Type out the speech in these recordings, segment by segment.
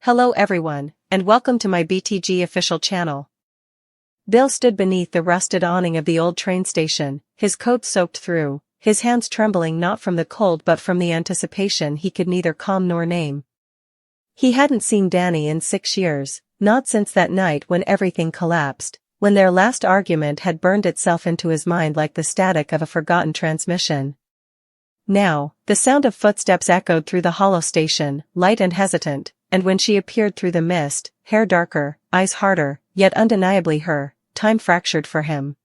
Hello everyone, and welcome to my BTG official channel. Bill stood beneath the rusted awning of the old train station, his coat soaked through, his hands trembling not from the cold but from the anticipation he could neither calm nor name. He hadn't seen Dani in 6 years, not since that night when everything collapsed, when their last argument had burned itself into his mind like the static of a forgotten transmission. Now, the sound of footsteps echoed through the hollow station, light and hesitant, and when she appeared through the mist, hair darker, eyes harder, yet undeniably her, time fractured for him.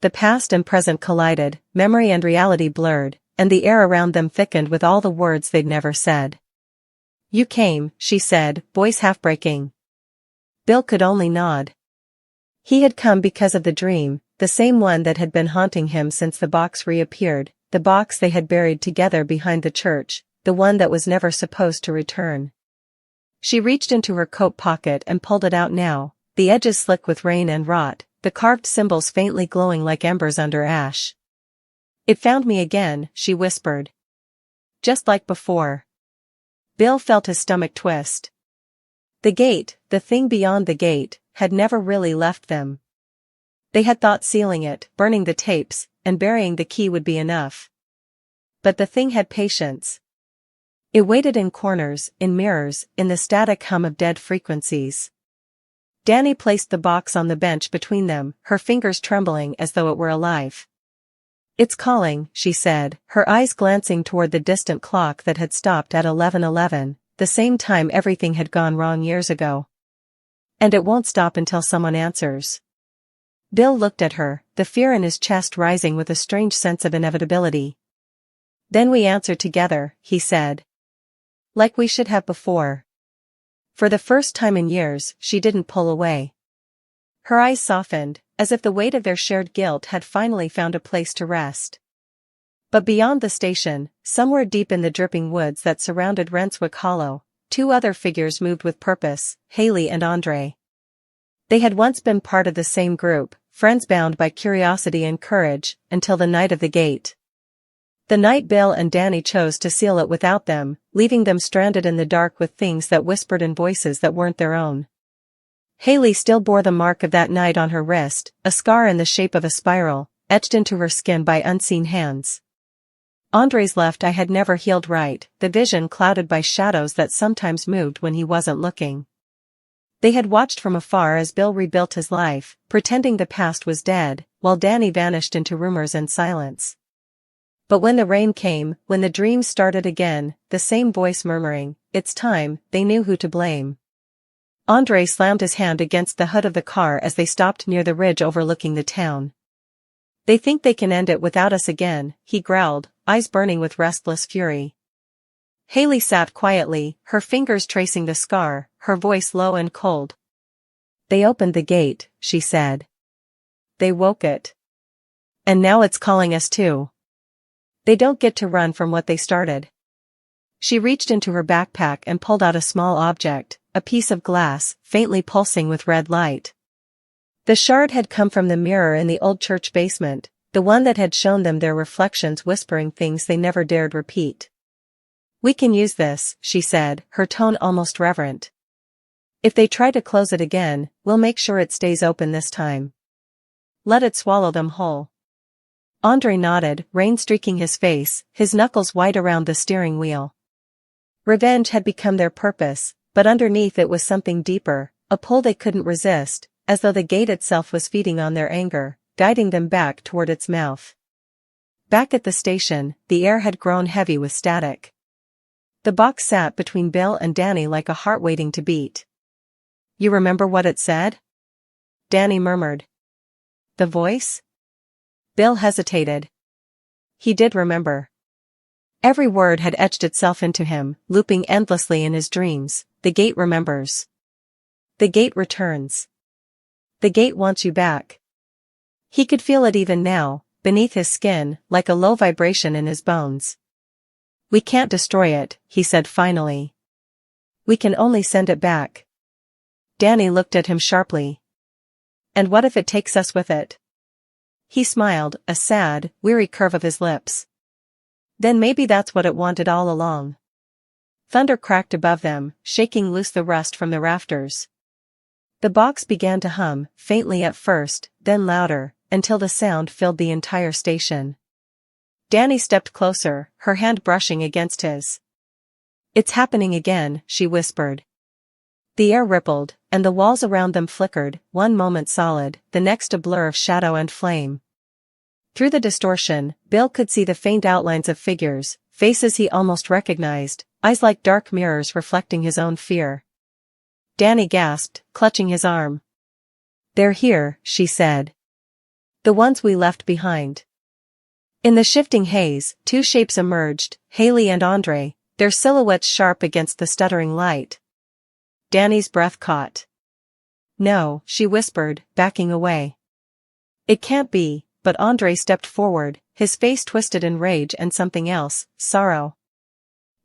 The past and present collided, memory and reality blurred, and the air around them thickened with all the words they'd never said. "You came," she said, voice half-breaking. Bill could only nod. He had come because of the dream, the same one that had been haunting him since the box reappeared, the box they had buried together behind the church, the one that was never supposed to return. She reached into her coat pocket and pulled it out now, the edges slick with rain and rot, the carved symbols faintly glowing like embers under ash. "It found me again," she whispered. "Just like before." Bill felt his stomach twist. The gate, the thing beyond the gate, had never really left them. They had thought sealing it, burning the tapes, and burying the key would be enough. But the thing had patience. It waited in corners, in mirrors, in the static hum of dead frequencies. Dani placed the box on the bench between them, her fingers trembling as though it were alive. "It's calling," she said, her eyes glancing toward the distant clock that had stopped at 11:11, the same time everything had gone wrong years ago. "And it won't stop until someone answers." Bill looked at her, the fear in his chest rising with a strange sense of inevitability. "Then we answer together," he said. "Like we should have before." For the first time in years, she didn't pull away. Her eyes softened, as if the weight of their shared guilt had finally found a place to rest. But beyond the station, somewhere deep in the dripping woods that surrounded Renswick Hollow, 2 other figures moved with purpose, Hayley and Andre. They had once been part of the same group, friends bound by curiosity and courage, until the night of the gate. The night Bill and Dani chose to seal it without them, leaving them stranded in the dark with things that whispered in voices that weren't their own. Hayley still bore the mark of that night on her wrist, a scar in the shape of a spiral, etched into her skin by unseen hands. Andre's left eye had never healed right, the vision clouded by shadows that sometimes moved when he wasn't looking. They had watched from afar as Bill rebuilt his life, pretending the past was dead, while Dani vanished into rumors and silence. But when the rain came, when the dreams started again, the same voice murmuring, "It's time," they knew who to blame. Andre slammed his hand against the hood of the car as they stopped near the ridge overlooking the town. "They think they can end it without us again," he growled, eyes burning with restless fury. Hayley sat quietly, her fingers tracing the scar, her voice low and cold. "They opened the gate," she said. "They woke it. And now it's calling us too. They don't get to run from what they started." She reached into her backpack and pulled out a small object, a piece of glass, faintly pulsing with red light. The shard had come from the mirror in the old church basement, the one that had shown them their reflections whispering things they never dared repeat. "We can use this," she said, her tone almost reverent. "If they try to close it again, we'll make sure it stays open this time. Let it swallow them whole." Andre nodded, rain streaking his face, his knuckles white around the steering wheel. Revenge had become their purpose, but underneath it was something deeper, a pull they couldn't resist, as though the gate itself was feeding on their anger, guiding them back toward its mouth. Back at the station, the air had grown heavy with static. The box sat between Bill and Dani like a heart waiting to beat. "You remember what it said?" Dani murmured. "The voice?" Bill hesitated. He did remember. Every word had etched itself into him, looping endlessly in his dreams. "The gate remembers. The gate returns. The gate wants you back." He could feel it even now, beneath his skin, like a low vibration in his bones. "We can't destroy it," he said finally. "We can only send it back." Dani looked at him sharply. "And what if it takes us with it?" He smiled, a sad, weary curve of his lips. "Then maybe that's what it wanted all along." Thunder cracked above them, shaking loose the rust from the rafters. The box began to hum, faintly at first, then louder, until the sound filled the entire station. Dani stepped closer, her hand brushing against his. "It's happening again," she whispered. The air rippled, and the walls around them flickered, one moment solid, the next a blur of shadow and flame. Through the distortion, Bill could see the faint outlines of figures, faces he almost recognized, eyes like dark mirrors reflecting his own fear. Dani gasped, clutching his arm. "They're here," she said. "The ones we left behind." In the shifting haze, two shapes emerged, Hayley and Andre, their silhouettes sharp against the stuttering light. Dani's breath caught. "No," she whispered, backing away. "It can't be," but Andre stepped forward, his face twisted in rage and something else, sorrow.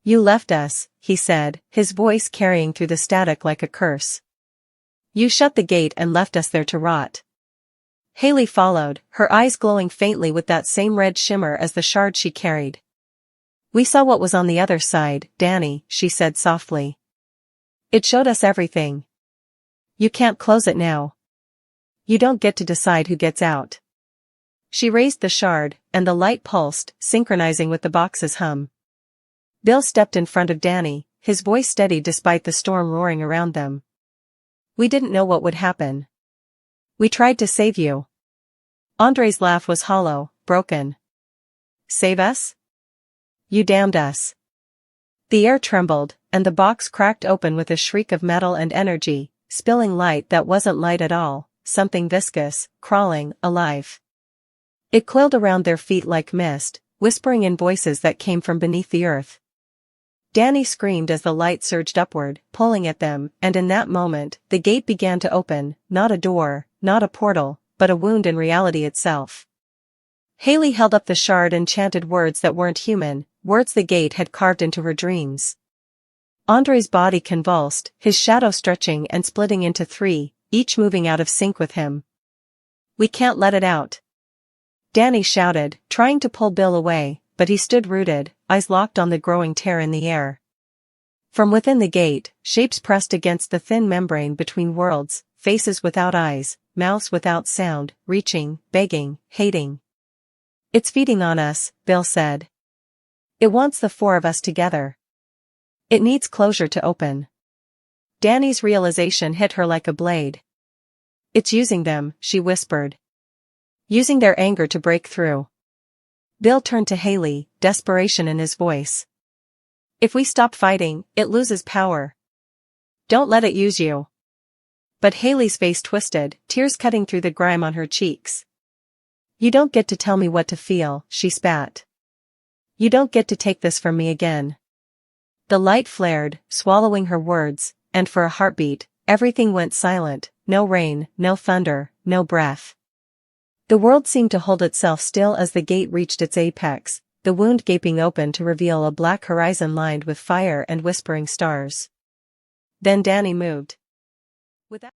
"You left us," he said, his voice carrying through the static like a curse. "You shut the gate and left us there to rot." Hayley followed, her eyes glowing faintly with that same red shimmer as the shard she carried. "We saw what was on the other side, Dani," she said softly. "It showed us everything. You can't close it now. You don't get to decide who gets out." She raised the shard, and the light pulsed, synchronizing with the box's hum. Bill stepped in front of Dani, his voice steady despite the storm roaring around them. "We didn't know what would happen. We tried to save you." Andre's laugh was hollow, broken. "Save us? You damned us." The air trembled, and the box cracked open with a shriek of metal and energy, spilling light that wasn't light at all, something viscous, crawling, alive. It coiled around their feet like mist, whispering in voices that came from beneath the earth. Dani screamed as the light surged upward, pulling at them, and in that moment, the gate began to open, not a door, not a portal, but a wound in reality itself. Hayley held up the shard and chanted words that weren't human, words the gate had carved into her dreams. Andre's body convulsed, his shadow stretching and splitting into three, each moving out of sync with him. "We can't let it out," Dani shouted, trying to pull Bill away, but he stood rooted, eyes locked on the growing tear in the air. From within the gate, shapes pressed against the thin membrane between worlds, faces without eyes, mouths without sound, reaching, begging, hating. "It's feeding on us," Bill said. "It wants the four of us together. It needs closure to open." Dani's realization hit her like a blade. "It's using them," she whispered. "Using their anger to break through." Bill turned to Hayley, desperation in his voice. "If we stop fighting, it loses power. Don't let it use you." But Hayley's face twisted, tears cutting through the grime on her cheeks. "You don't get to tell me what to feel," she spat. "You don't get to take this from me again." The light flared, swallowing her words, and for a heartbeat, everything went silent, no rain, no thunder, no breath. The world seemed to hold itself still as the gate reached its apex, the wound gaping open to reveal a black horizon lined with fire and whispering stars. Then Dani moved. Without